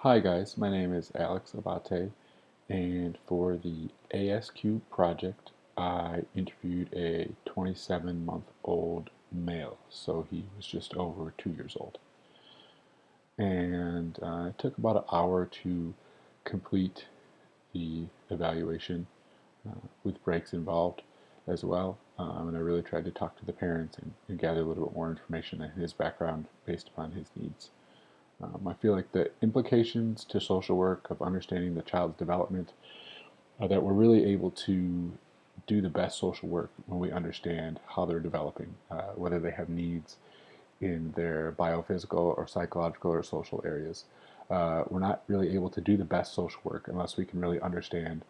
Hi guys, my name is Alex Abate, and for the ASQ project, I interviewed a 27-month-old male, so he was just over 2 years old. And it took about an hour to complete the evaluation with breaks involved as well. And I really tried to talk to the parents and gather a little bit more information on his background based upon his needs. I feel like the implications to social work of understanding the child's development are that we're really able to do the best social work when we understand how they're developing, whether they have needs in their biophysical or psychological or social areas. We're not really able to do the best social work unless we can really understand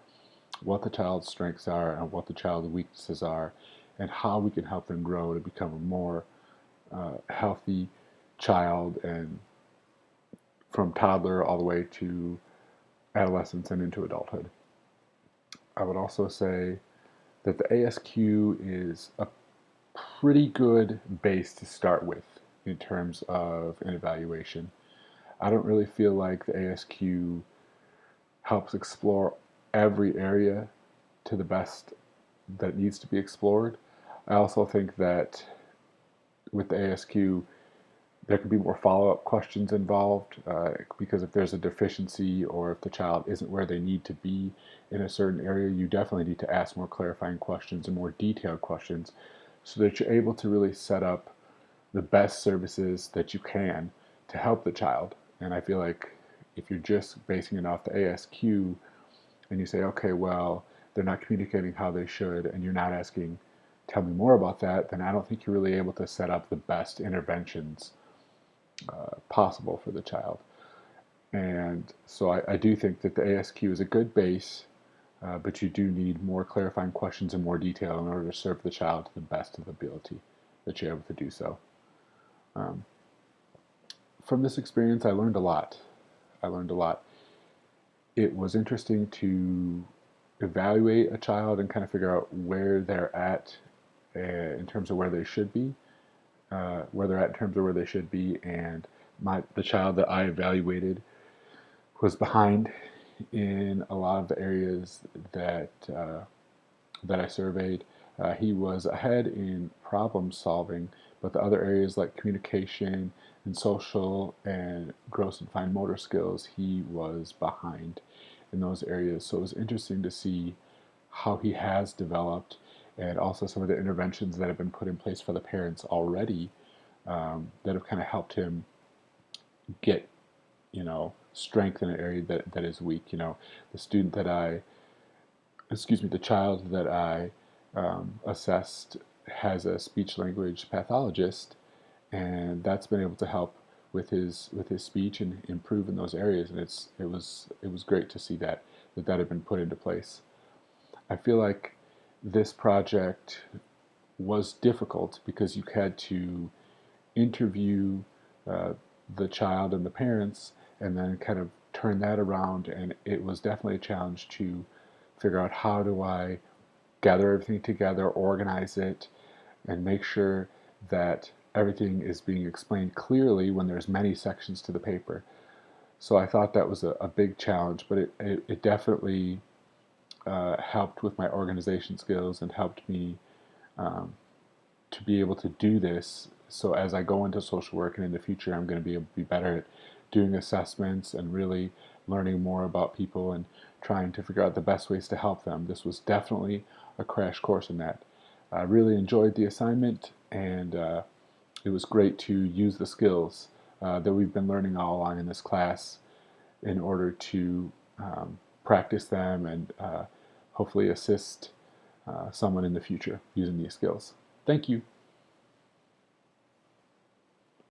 what the child's strengths are and what the child's weaknesses are, and how we can help them grow to become a more healthy child, and from toddler all the way to adolescence and into adulthood. I would also say that the ASQ is a pretty good base to start with in terms of an evaluation. I don't really feel like the ASQ helps explore every area to the best that needs to be explored. I also think that with the ASQ, there could be more follow-up questions involved, because if there's a deficiency or if the child isn't where they need to be in a certain area, you definitely need to ask more clarifying questions and more detailed questions so that you're able to really set up the best services that you can to help the child. And I feel like if you're just basing it off the ASQ and you say, okay, well, they're not communicating how they should, and you're not asking, tell me more about that, then I don't think you're really able to set up the best interventions possible for the child. And so I do think that the ASQ is a good base, but you do need more clarifying questions and more detail in order to serve the child to the best of the ability that you're able to do so. Um, from this experience, I learned a lot. I learned a lot. It was interesting to evaluate a child and kind of figure out where they're at in terms of where they should be, where they're at in terms of where they should be, and the child that I evaluated was behind in a lot of the areas that that I surveyed. He was ahead in problem solving, but the other areas like communication and social and gross and fine motor skills, he was behind in those areas. So it was interesting to see how he has developed, and also some of the interventions that have been put in place for the parents already, that have kind of helped him get, strength in an area that is weak. The student that the child that I assessed has a speech language pathologist, and that's been able to help with his speech and improve in those areas. And it was great to see that had been put into place. I feel like this project was difficult because you had to interview uh, the child and the parents and then kind of turn that around, and it was definitely a challenge to figure out how do I gather everything together, organize it, and make sure that everything is being explained clearly when there's many sections to the paper. So I thought that was a big challenge, but it definitely helped with my organization skills and helped me um, to be able to do this. So as I go into social work and in the future, I'm going to be able to be better at doing assessments and really learning more about people and trying to figure out the best ways to help them. This was definitely a crash course in that. I really enjoyed the assignment, and it was great to use the skills that we've been learning all along in this class in order to practice them and hopefully assist someone in the future using these skills. Thank you.